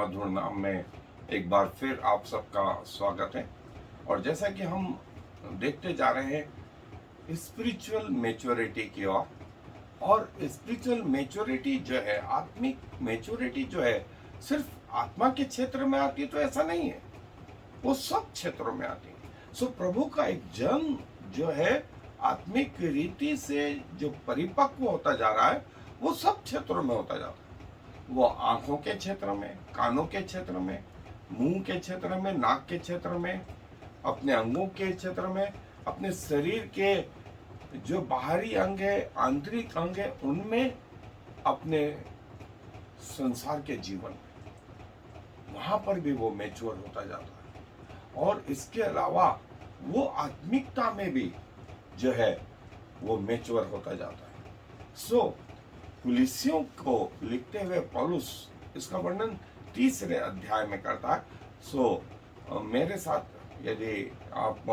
मधुर नाम में एक बार फिर आप सबका स्वागत है। और जैसा कि हम देखते जा रहे हैं स्पिरिचुअल मैच्योरिटी की ओर, और स्पिरिचुअल मैच्योरिटी जो है, आत्मिक मैच्योरिटी जो है, सिर्फ आत्मा के क्षेत्र में आती तो ऐसा नहीं है, वो सब क्षेत्रों में आती है। सो प्रभु का एक जन जो है आत्मिक रीति से जो परिपक्व होता जा रहा है, वो सब क्षेत्रों में होता जाता है। वो आंखों के क्षेत्र में, कानों के क्षेत्र में, मुंह के क्षेत्र में, नाक के क्षेत्र में, अपने अंगों के क्षेत्र में, अपने शरीर के जो बाहरी अंग है, आंतरिक अंग है, उनमें, अपने संसार के जीवन में, वहां पर भी वो मैच्योर होता जाता है। और इसके अलावा वो आत्मिकता में भी जो है वो मैच्योर होता जाता है। सो कुलिसियों को लिखते हुए पौलुस इसका वर्णन 3 अध्याय में करता है। सो मेरे साथ यदि आप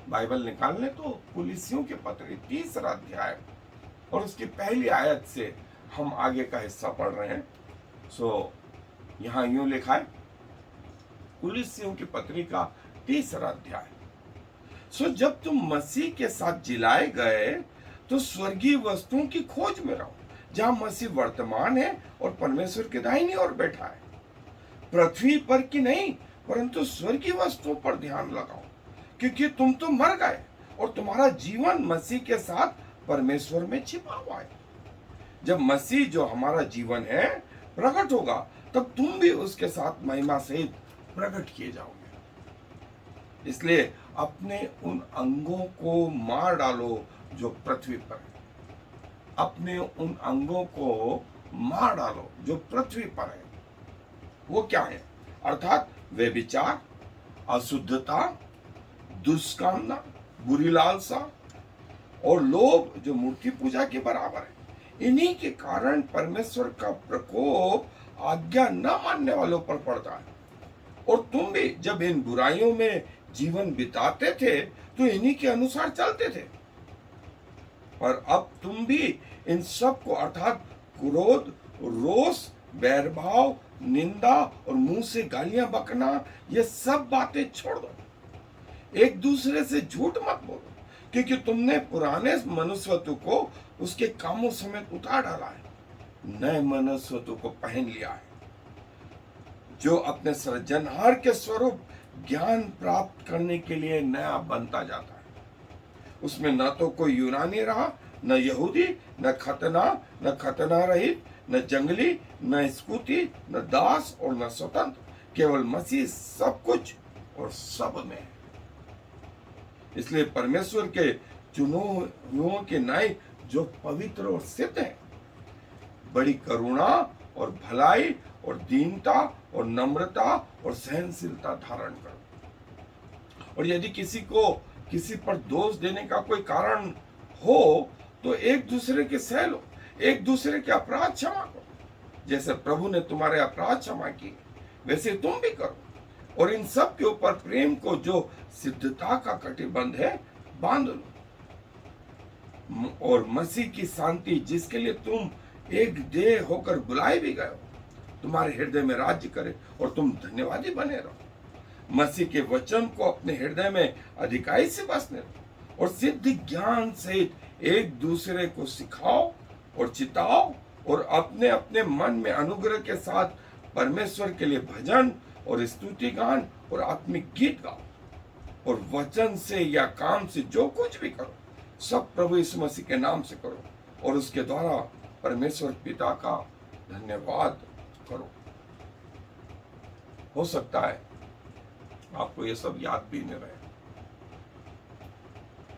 बाइबल निकाल लें तो कुलिसियों के पत्र 3 अध्याय और उसकी पहली आयत से हम आगे का हिस्सा पढ़ रहे हैं। सो यहाँ यूं लिखा है, कुलिसियों की पत्री का 3 अध्याय। सो जब तुम मसीह के साथ जिलाए गए तो स्वर्गीय वस्तुओं की खोज में रहो, जहां मसीह वर्तमान है और परमेश्वर के दाहिनी ओर बैठा है। पृथ्वी पर की नहीं परंतु स्वर्गीय वस्तुओं पर ध्यान लगाओ, क्योंकि तुम तो मर गए और तुम्हारा जीवन मसीह के साथ परमेश्वर में छिपा हुआ है। जब मसीह जो हमारा जीवन है प्रकट होगा, तब तुम भी उसके साथ महिमा सहित प्रकट किए जाओगे। इसलिए अपने उन अंगों को मार डालो जो पृथ्वी पर है। अपने उन अंगों को मार डालो जो पृथ्वी पर है। वो क्या है? अर्थात वे विचार, अशुद्धता, दुष्कामना, बुरी लालसा और लोभ जो मूर्ति पूजा के बराबर है। इन्हीं के कारण परमेश्वर का प्रकोप आज्ञा न मानने वालों पर पड़ता है। और तुम भी जब इन बुराइयों में जीवन बिताते थे तो इन्हीं के अनुसार चलते थे। पर अब तुम भी इन सब को, अर्थात क्रोध, रोष, बैरभाव, निंदा और मुंह से गालियां बकना, ये सब बातें छोड़ दो। एक दूसरे से झूठ मत बोलो, क्योंकि तुमने पुराने मनुष्यत्व को उसके कामों समेत उतार डाला है, नए मनुष्यत्व को पहन लिया है, जो अपने सृजनहार के स्वरूप ज्ञान प्राप्त करने के लिए नया बनता जाता है। उसमें न तो कोई यूनानी रहा, न यहूदी, न खतना रहित, न जंगली, न स्कूती, न दास और न स्वतंत्र, केवल मसीह सब कुछ और सब में है। इसलिए परमेश्वर के चुनो हुओं के न्याय जो पवित्र और सिद्ध है, बड़ी करुणा और भलाई और दीनता और नम्रता और सहनशीलता धारण करो। और यदि किसी पर दोष देने का कोई कारण हो तो एक दूसरे के सह लो, एक दूसरे के अपराध क्षमा करो। जैसे प्रभु ने तुम्हारे अपराध क्षमा किए, वैसे तुम भी करो। और इन सब के ऊपर प्रेम को जो सिद्धता का कटिबंध है बांध लो। और मसीह की शांति, जिसके लिए तुम एक देह होकर बुलाए भी गए हो, तुम्हारे हृदय में राज्य करे और तुम धन्यवादी बने रहो। मसीह के वचन को अपने हृदय में अधिकाई से बसने दो और सिद्ध ज्ञान सहित एक दूसरे को सिखाओ और चिताओ, और अपने अपने मन में अनुग्रह के साथ परमेश्वर के लिए भजन और स्तुति गान और आत्मिक गीत गाओ। और वचन से या काम से जो कुछ भी करो, सब प्रभु यीशु मसीह के नाम से करो, और उसके द्वारा परमेश्वर पिता का धन्यवाद करो। हो सकता है आपको ये सब याद भी नहीं रहे,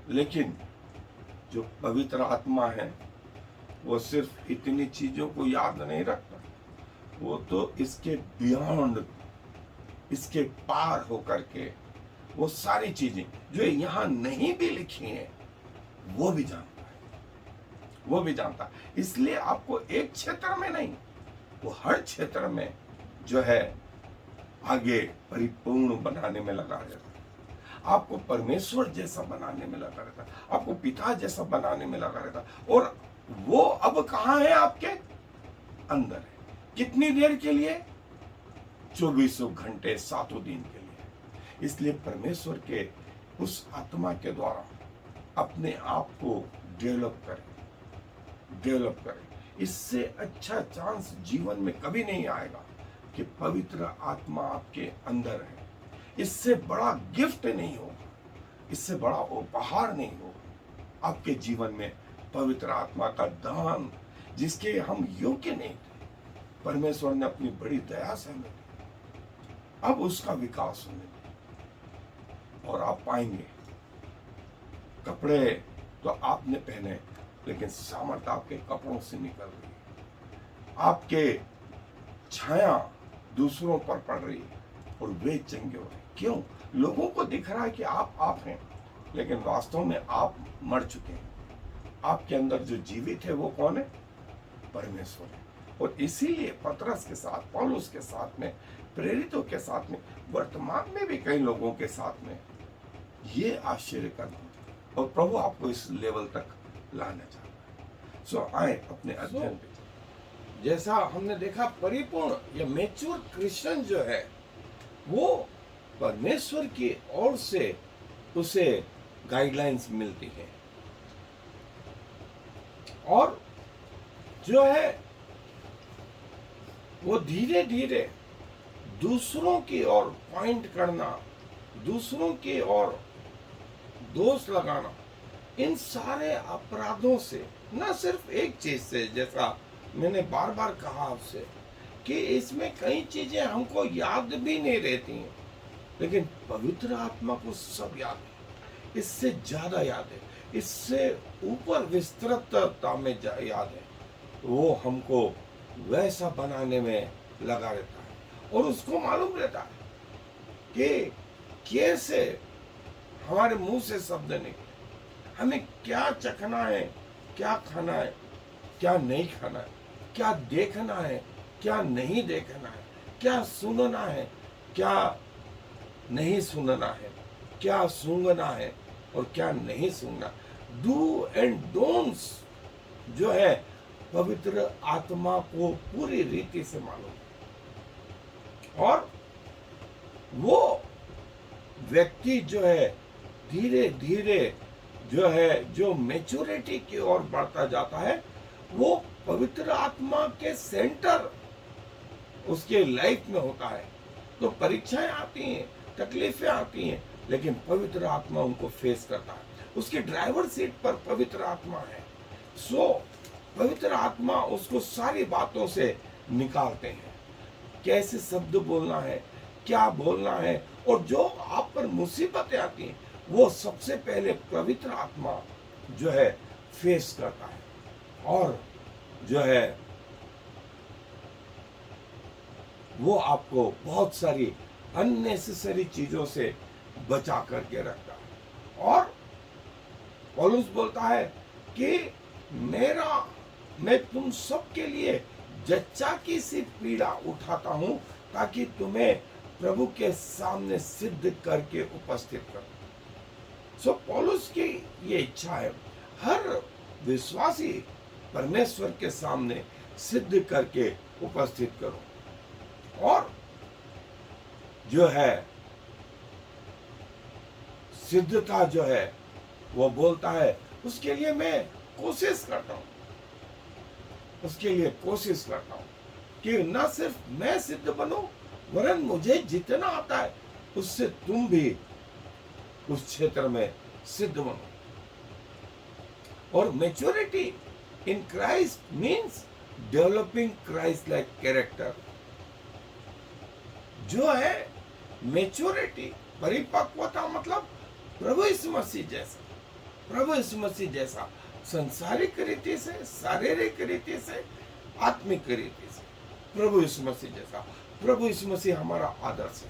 लेकिन जो पवित्र आत्मा है वो सिर्फ इतनी चीजों को याद नहीं रखता, वो तो इसके बियॉन्ड, इसके पार होकर के वो सारी चीजें जो यहाँ नहीं भी लिखी हैं वो भी जानता है, वो भी जानता है। इसलिए आपको एक क्षेत्र में नहीं, वो हर क्षेत्र में जो है आगे परिपूर्ण बनाने में लगा रहता है। आपको परमेश्वर जैसा बनाने में लगा रहता है, आपको पिता जैसा बनाने में लगा रहता है। और वो अब कहाँ है? आपके अंदर है। कितनी देर के लिए? 24 घंटे 7 दिन के लिए। इसलिए परमेश्वर के उस आत्मा के द्वारा अपने आप को डेवलप करें। इससे अच्छा चांस जीवन में कभी नहीं आएगा कि पवित्र आत्मा आपके अंदर है। इससे बड़ा गिफ्ट नहीं होगा, इससे बड़ा उपहार नहीं होगा आपके जीवन में पवित्र आत्मा का दान, जिसके हम योग्य नहीं थे। परमेश्वर ने अपनी बड़ी दया से हमें दी। अब उसका विकास होने दें और आप पाएंगे कपड़े तो आपने पहने, लेकिन सामर्थ आपके कपड़ों से निकल रही है। आपके छाया दूसरों पर पड़ रही है और वे चंगे हो रहे। क्यों? लोगों को दिख रहा है कि आप हैं, लेकिन वास्तव में आप मर चुके हैं। आपके अंदर जो जीवित है वो कौन है? परमेश्वर है। और इसीलिए पतरस के साथ, पौलुस के साथ में, प्रेरितों के साथ में, वर्तमान में भी कई लोगों के साथ में ये आश्चर्य करना, और प्रभु आपको इस लेवल तक लाना चाहता है। सो आए अपने अध्ययन पे। जैसा हमने देखा, परिपूर्ण या मैच्योर क्रिश्चियन जो है वो परमेश्वर की ओर से उसे गाइडलाइंस मिलती है, और जो है वो धीरे धीरे दूसरों की ओर पॉइंट करना, दूसरों की ओर दोष लगाना, इन सारे अपराधों से, न सिर्फ एक चीज से, जैसा मैंने बार बार कहा आपसे कि इसमें कई चीजें हमको याद भी नहीं रहती हैं, लेकिन पवित्र आत्मा को सब याद है, इससे ज्यादा याद है, इससे ऊपर विस्तृतता में याद है। वो हमको वैसा बनाने में लगा रहता है, और उसको मालूम रहता है कि कैसे हमारे मुंह से शब्द निकले, हमें क्या चखना है, क्या खाना है, क्या नहीं खाना है, क्या देखना है, क्या नहीं देखना है, क्या सुनना है, क्या नहीं सुनना है, क्या सूंघना है और क्या नहीं सूंघना। डू एंड डोंट्स जो है पवित्र आत्मा को पूरी रीति से मालूम है, और वो व्यक्ति जो है धीरे धीरे जो है, जो मैच्योरिटी की ओर बढ़ता जाता है, वो पवित्र आत्मा के सेंटर उसके लाइफ में होता है। तो परीक्षाएं आती हैं, तकलीफें आती हैं, लेकिन पवित्र आत्मा उनको फेस करता है। उसके ड्राइवर सीट पर पवित्र आत्मा है। सो पवित्र आत्मा उसको सारी बातों से निकालते हैं, कैसे शब्द बोलना है, क्या बोलना है, और जो आप पर मुसीबतें आती हैं वो सबसे पहले पवित्र आत्मा जो है फेस करता है, और जो है वो आपको बहुत सारी अननेसेसरी चीजों से बचा करके रखता है। और पौलुस बोलता है कि मैं तुम सब के लिए जच्चा की सी पीड़ा उठाता हूं, ताकि तुम्हें प्रभु के सामने सिद्ध करके उपस्थित करूं। सो पौलुस की ये इच्छा है, हर विश्वासी परमेश्वर के सामने सिद्ध करके उपस्थित करो। और जो है सिद्धता जो है वो बोलता है, उसके लिए मैं कोशिश करता हूं, उसके लिए कोशिश करता हूं कि न सिर्फ मैं सिद्ध बनूं, वरन मुझे जितना आता है उससे तुम भी उस क्षेत्र में सिद्ध बनो। और maturity in Christ means developing Christ like character. जो है मैच्योरिटी, परिपक्वता, मतलब प्रभु यीशु मसीह जैसा, प्रभु यीशु मसीह जैसा, संसारिक रीति से, शारीरिक रीति से, आत्मिक रीति से प्रभु यीशु मसीह जैसा। प्रभु यीशु मसीह हमारा आदर्श है,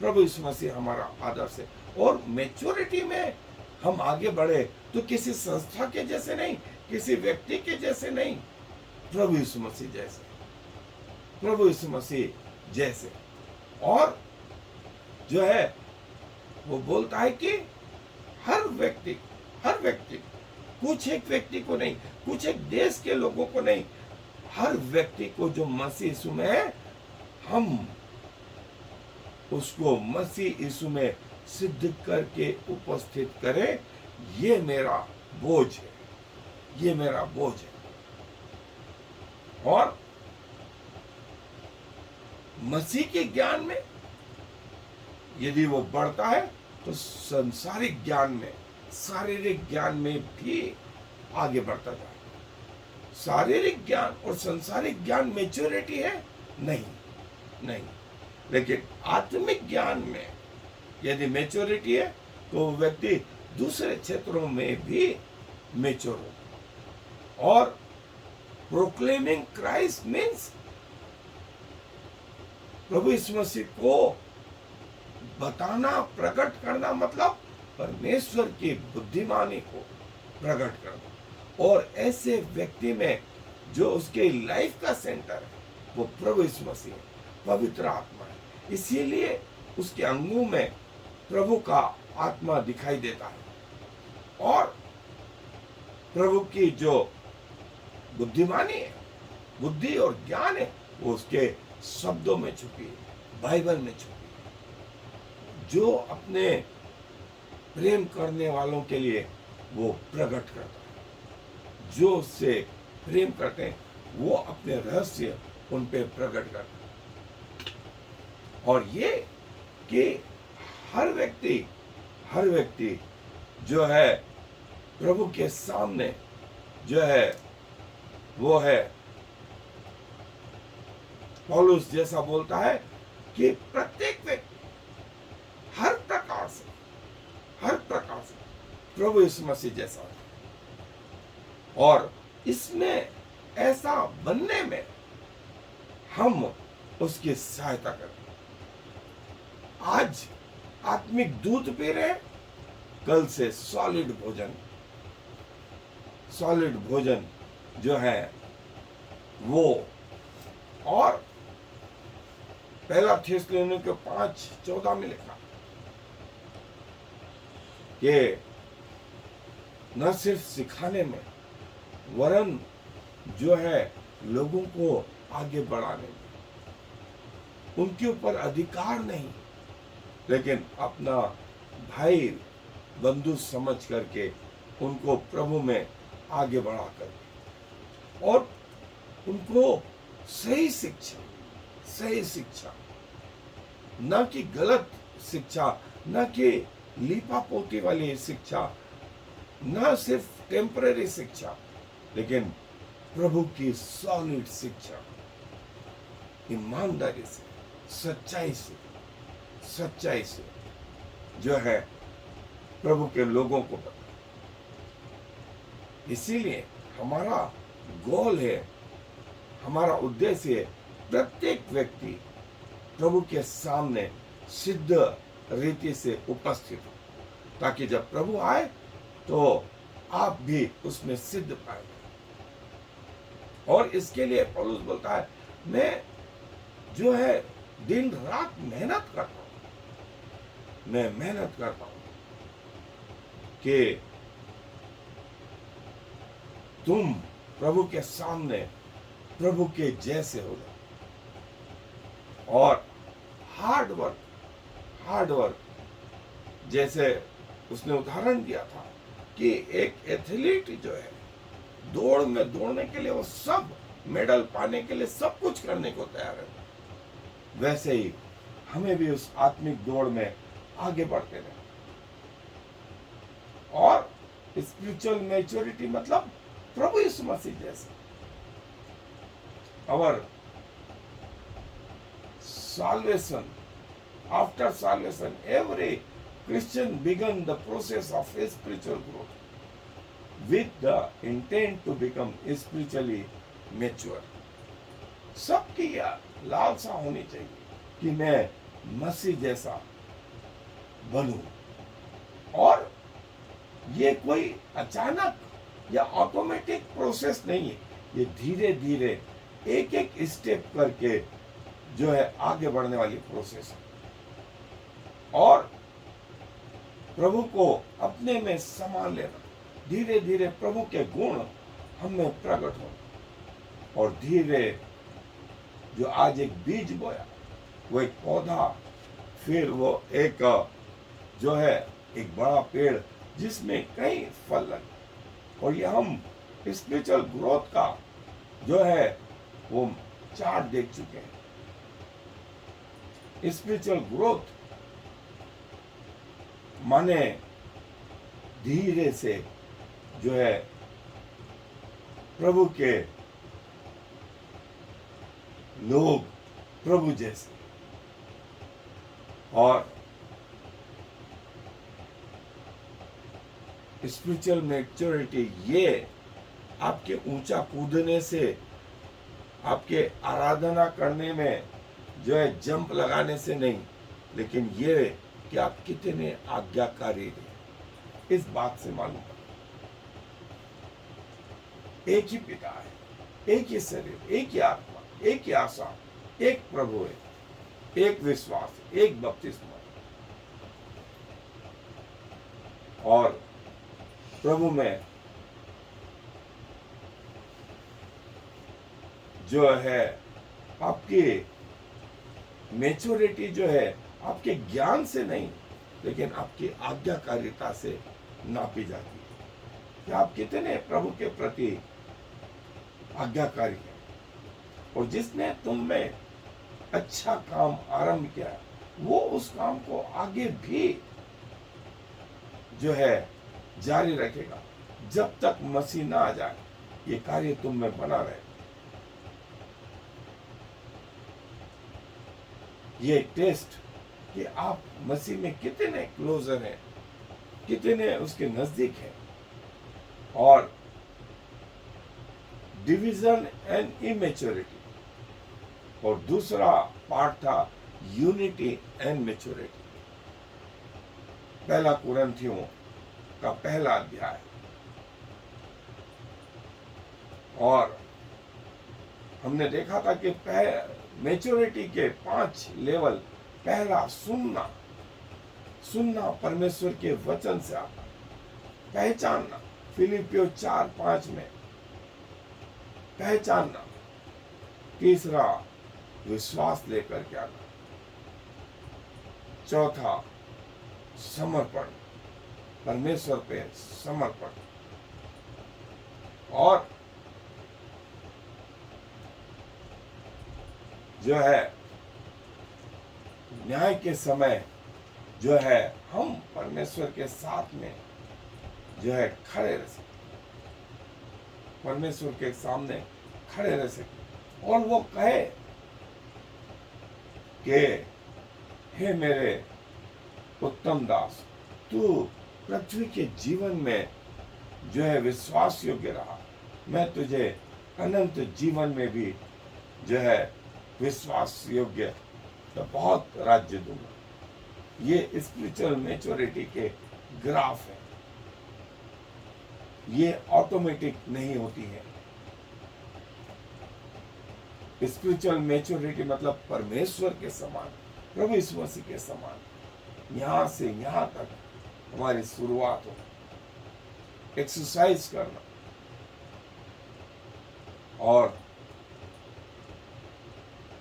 प्रभु यीशु मसीह हमारा आदर्श है। और मैच्योरिटी में हम आगे बढ़े तो किसी संस्था के जैसे नहीं, किसी व्यक्ति के जैसे नहीं, प्रभु यीशु मसीह जैसे, प्रभु यीशु मसीह जैसे। और जो है वो बोलता है कि हर व्यक्ति कुछ एक व्यक्ति को नहीं, कुछ एक देश के लोगों को नहीं, हर व्यक्ति को जो मसीह यीशु में है, हम उसको मसीह यीशु में सिद्ध करके उपस्थित करे, ये मेरा बोझ है, ये मेरा बोझ है। और मसीह के ज्ञान में यदि वो बढ़ता है तो संसारिक ज्ञान में, शारीरिक ज्ञान में भी आगे बढ़ता जाए। शारीरिक ज्ञान और संसारिक ज्ञान मैच्योरिटी है? नहीं, नहीं। लेकिन आत्मिक ज्ञान में यदि मैच्योरिटी है तो व्यक्ति दूसरे क्षेत्रों में भी मैच्योर हो। और प्रोक्लेमिंग क्राइस्ट मीन्स प्रभु यीशु मसीह को बताना, प्रकट करना, मतलब परमेश्वर की बुद्धिमानी को प्रकट करना। और ऐसे व्यक्ति में जो उसके लाइफ का सेंटर है वो प्रभु यीशु मसीह है, पवित्र आत्मा है। इसीलिए उसके अंगों में प्रभु का आत्मा दिखाई देता है। और प्रभु की जो बुद्धिमानी है, बुद्धि और ज्ञान है, वो उसके शब्दों में छुपी है, बाइबल में छुपी है, जो अपने प्रेम करने वालों के लिए वो प्रकट करता है। जो उससे प्रेम करते हैं वो अपने रहस्य उन पे प्रकट करता है। और ये कि हर व्यक्ति जो है प्रभु के सामने जो है वो है, पौलुस जैसा बोलता है कि प्रत्येक व्यक्ति हर प्रकार से प्रभु यीशु मसीह जैसा है। और इसमें ऐसा बनने में हम उसकी सहायता करें। आज आत्मिक दूध पी रहे, कल से सॉलिड भोजन जो है वो। और पहला थिस्सलुनीके 5:14 में लिखा कि न सिर्फ सिखाने में वरन जो है लोगों को आगे बढ़ाने में, उनके ऊपर अधिकार नहीं लेकिन अपना भाई बंधु समझ करके उनको प्रभु में आगे बढ़ा कर, और उनको सही शिक्षा, न कि गलत शिक्षा, न कि लीपा पोती वाली शिक्षा, न सिर्फ टेम्पररी शिक्षा, लेकिन प्रभु की सॉलिड शिक्षा, ईमानदारी से, सच्चाई से जो है प्रभु के लोगों को बता। इसीलिए हमारा गोल है, हमारा उद्देश्य है, प्रत्येक व्यक्ति प्रभु के सामने सिद्ध रीति से उपस्थित हो, ताकि जब प्रभु आए तो आप भी उसमें सिद्ध पाए। और इसके लिए पौलुस बोलता है, मैं जो है दिन रात मेहनत करता हूं कि तुम प्रभु के सामने प्रभु के जैसे हो जाओ। और हार्ड वर्क, जैसे उसने उदाहरण दिया था कि एक एथलीट जो है दौड़ में दौड़ने के लिए वो सब मेडल पाने के लिए सब कुछ करने को तैयार है, वैसे ही हमें भी उस आत्मिक दौड़ में आगे बढ़ते रहे। और स्पिरिचुअल मैच्योरिटी मतलब प्रभु यीशु मसीह जैसे। और salvation, after salvation, every Christian began the process of spiritual growth with the intent to become spiritually mature. सबकी यह लालसा होनी चाहिए कि मैं मसीह जैसा बनूं। और ये कोई अचानक या ऑटोमेटिक प्रोसेस नहीं है, ये धीरे धीरे एक एक स्टेप करके जो है आगे बढ़ने वाली प्रोसेस है। और प्रभु को अपने में समान लेना, धीरे धीरे प्रभु के गुण हम में प्रकट हो। और धीरे जो आज एक बीज बोया वो एक पौधा फिर वो एक जो है एक बड़ा पेड़ जिसमें कई फल लगे। और ये हम स्पिरिचुअल ग्रोथ का जो है वो चार्ट देख चुके हैं। स्पिरिचुअल ग्रोथ माने धीरे से जो है प्रभु के लोग प्रभु जैसे, और स्पिरिचुअल मैच्योरिटी ये आपके ऊंचा कूदने से, आपके आराधना करने में जो है जंप लगाने से नहीं, लेकिन ये कि आप कितने आज्ञाकारी हैं, इस बात से मालूम पड़ता। एक ही पिता है, एक ही शरीर, एक ही आत्मा, एक ही आशा, एक प्रभु है, एक विश्वास, एक बपतिस्मा। और प्रभु में जो है आपकी मैच्योरिटी जो है आपके ज्ञान से नहीं, लेकिन आपकी आज्ञाकारिता से नापी जाती है कि आप कितने प्रभु के प्रति आज्ञाकारी हैं। और जिसने तुम में अच्छा काम आरंभ किया वो उस काम को आगे भी जो है जारी रखेगा जब तक मसीह ना आ जाए। ये कार्य तुम में बना रहे। ये टेस्ट कि आप मसीह में कितने क्लोजर हैं, कितने उसके नजदीक हैं। और डिवीजन एंड इमेच्योरिटी, और दूसरा पार्ट था यूनिटी एंड मैच्योरिटी। पहला कुरिन्थियों का पहला अध्याय, और हमने देखा था कि मैच्योरिटी के 5 लेवल। पहला सुनना, सुनना परमेश्वर के वचन से आता, पहचानना फिलिपियों 4:5 में पहचानना। तीसरा विश्वास लेकर के आना। चौथा समर्पण, परमेश्वर पे समर्पण। और जो है न्याय के समय जो है हम परमेश्वर के साथ में जो है खड़े रह सके, परमेश्वर के सामने खड़े रह सके। और वो कहे कि हे मेरे उत्तम दास, तू पृथ्वी के जीवन में जो है विश्वास योग्य रहा, मैं तुझे अनंत जीवन में भी जो है विश्वास योग्य तो बहुत राज्य दूंगा। ये स्पिरिचुअल मैच्योरिटी के ग्राफ है। ये ऑटोमेटिक नहीं होती है। स्पिरिचुअल मैच्योरिटी मतलब परमेश्वर के समान, प्रभु यीशु मसीह के समान यहां से यहां तक हमारी शुरुआत हो। एक्सरसाइज करना और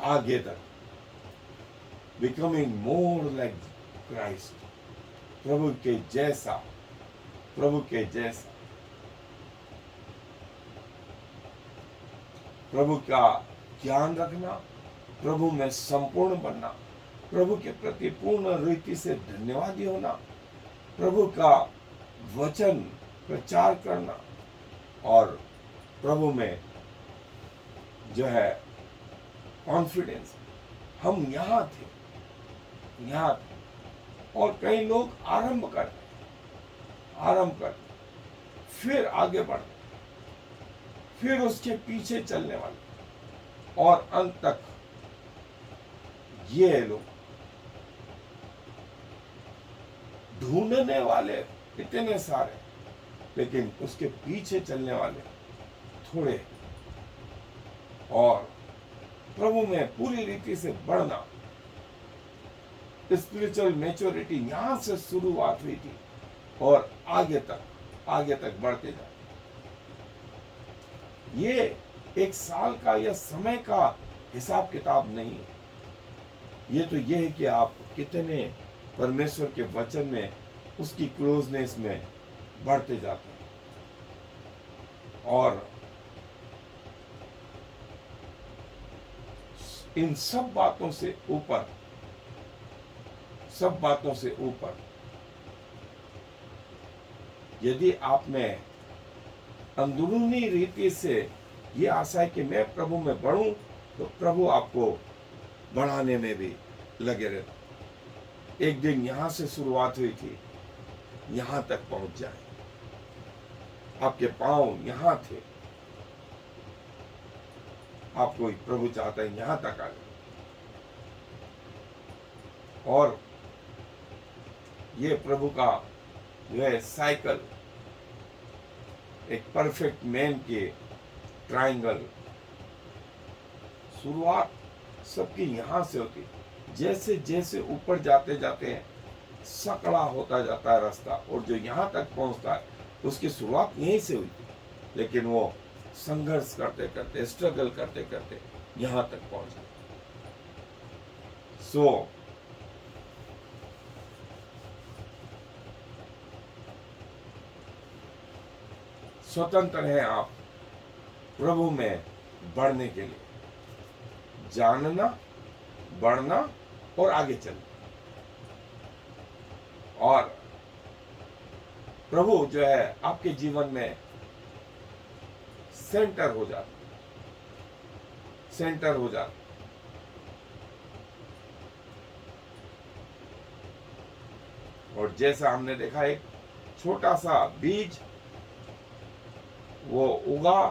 आगे तक बिकमिंग मोर लाइक क्राइस्ट, प्रभु के जैसा, प्रभु के जैसा, प्रभु का ज्ञान रखना, प्रभु में संपूर्ण बनना, प्रभु के प्रति पूर्ण रीति से धन्यवादी होना, प्रभु का वचन प्रचार करना, और प्रभु में जो है कॉन्फिडेंस। हम यहाँ थे, और कई लोग आरंभ करते फिर आगे बढ़ते, फिर उसके पीछे चलने वाले, और अंत तक ये लोग ढूंढने वाले इतने सारे, लेकिन उसके पीछे चलने वाले थोड़े। और प्रभु में पूरी रीति से बढ़ना, स्पिरिचुअल मैच्योरिटी यहां से शुरुआत हुई थी और आगे तक बढ़ते जाए। ये एक साल का या समय का हिसाब किताब नहीं है। ये तो ये है कि आप कितने परमेश्वर के वचन में, उसकी क्लोजनेस में बढ़ते जाते हैं। और इन सब बातों से ऊपर, सब बातों से ऊपर, यदि आप में अंदरूनी रीति से ये आशा है कि मैं प्रभु में बढ़ूं, तो प्रभु आपको बढ़ाने में भी लगे रहते। एक दिन यहां से शुरुआत हुई थी, यहां तक पहुंच जाए। आपके पांव यहां थे, आपको प्रभु चाहता है यहां तक आ जाए। और ये प्रभु का जो है साइकिल, एक परफेक्ट मैन के ट्रायंगल, शुरुआत सबकी यहां से होती। जैसे जैसे ऊपर जाते जाते हैं सकड़ा होता जाता है रास्ता, और जो यहां तक पहुंचता है उसकी शुरुआत यहीं से हुई थी, लेकिन वो संघर्ष करते करते, स्ट्रगल करते करते यहां तक पहुंचा। सो स्वतंत्र हैं आप प्रभु में बढ़ने के लिए, जानना, बढ़ना और आगे चलना। और प्रभु जो है आपके जीवन में सेंटर हो जाता, सेंटर हो जाता। और जैसा हमने देखा, एक छोटा सा बीज वो उगा,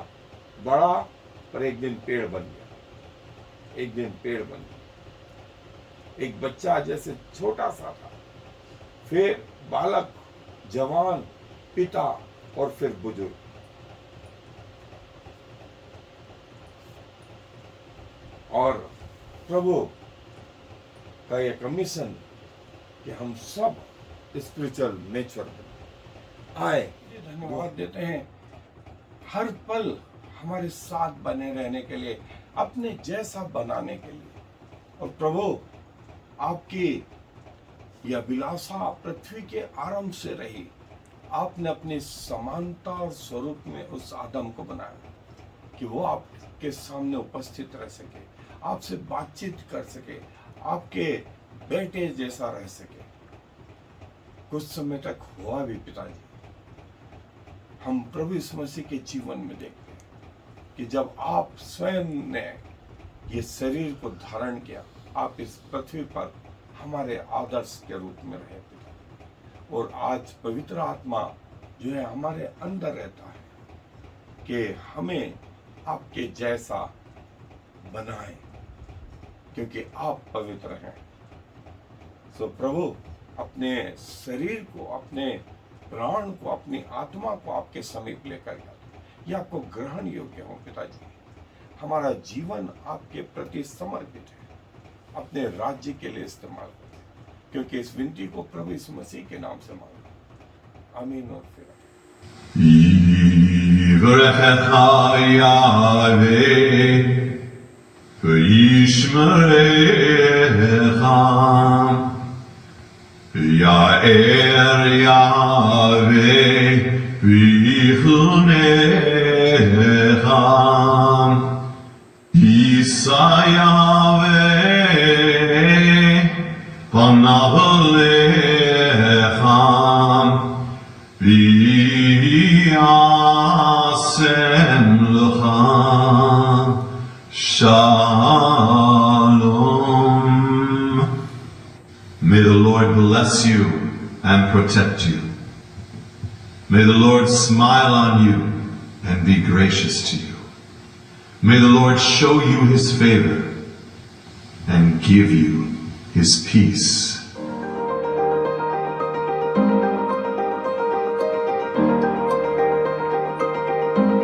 बड़ा, पर एक दिन पेड़ बन गया, एक दिन पेड़ बन गया। एक बच्चा जैसे छोटा सा था, फिर बालक, जवान, पिता और फिर बुजुर्ग। और प्रभु का ये कमीशन कि हम सब स्पिरिचुअल नेचर आए। धन्यवाद देते हैं हर पल हमारे साथ बने रहने के लिए, अपने जैसा बनाने के लिए। और प्रभु आपकी यह अभिलाषा पृथ्वी के आरंभ से रही। आपने अपनी समानता और स्वरूप में उस आदम को बनाया कि वो आपके सामने उपस्थित रह सके, आपसे बातचीत कर सके, आपके बेटे जैसा रह सके। कुछ समय तक हुआ भी पिताजी। हम प्रभु यीशु मसीह के जीवन में देखते हैं कि जब आप स्वयं ने ये शरीर को धारण किया, आप इस पृथ्वी पर हमारे आदर्श के रूप में रहे पिता। और आज पवित्र आत्मा जो है हमारे अंदर रहता है कि हमें आपके जैसा बनाए, क्योंकि आप पवित्र हैं। सो प्रभु अपने शरीर को, अपने प्राण को, अपनी आत्मा को आपके समीप लेकर जाते, ये आपको ग्रहण योग्य हो पिताजी। हमारा जीवन आपके प्रति समर्पित है, अपने राज्य के लिए इस्तेमाल करें, क्योंकि इस विनती को प्रभु यीशु मसीह के नाम से मांगते। आमीन। और फिर Ya'er Yahweh v'chunecha Yisa Yahweh panav lecha v'yasem lecha Shalom. May the Lord bless you and protect you. May the Lord smile on you and be gracious to you. May the Lord show you his favor and give you his peace.